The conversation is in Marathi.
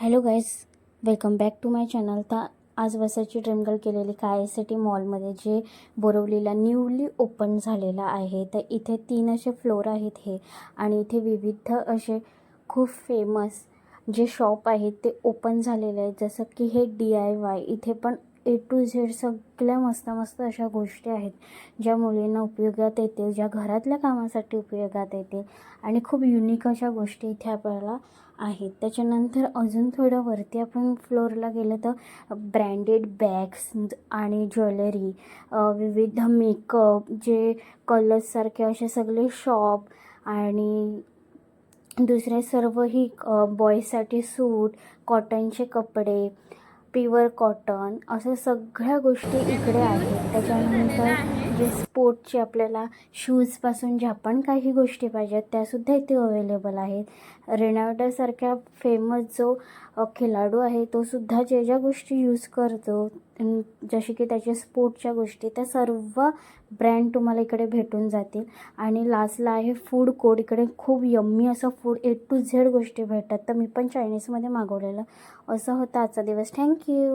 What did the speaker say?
Hello guys, welcome back to my channel. तर आज वसाची ड्रीम गर्ल केलेली काय सिटी मॉलमध्ये जे बोरिवलीला न्यूली ओपन झालेला आहे. तर इथे 3 असे फ्लोर आहेत हे, आणि इथे विविध असे खूप फेमस जे शॉप आहेत ते ओपन झालेले आहेत. जसं की हे DIY, इथे पण A to Z सगळ्या मस्त मस्त अशा गोष्टी आहेत ज्या मुलींना उपयोगात येतील, ज्या घरातल्या कामासाठी उपयोगात येतील, आणि खूप युनिक अशा गोष्टी इथे आपल्याला आहेत. त्याच्यानंतर अजून थोडं वरती आपण फ्लोअरला गेलं तर ब्रँडेड बॅग्स आणि ज्वेलरी, विविध मेकअप, जे कलर्ससारखे असे सगळे शॉप, आणि दुसरे सर्वही बॉयजसाठी सूट, कॉटनचे कपडे, प्युअर कॉटन, असं सगळ्या गोष्टी इकडे आहेत. त्याच्यानंतर जे स्पोर्टचे आपल्याला शूजपासून ज्या पण काही गोष्टी पाहिजेत त्यासुद्धा इथे अवेलेबल आहेत. रेनॉल्डोसारख्या फेमस जो खेळाडू आहे तो सुद्धा ज्या ज्या गोष्टी यूज करतो, जसे की त्याच्या स्पोर्टच्या गोष्टी, त्या सर्व ब्रँड तुम्हाला इकडे भेटून जातील. आणि लास्टला आहे फूड कोर्ट. इकडे खूप यम्मी असं फूड A to Z गोष्टी भेटतात. तर मी पण चायनीजमध्ये मागवलेलं. असं होतं आजचा दिवस. थँक्यू.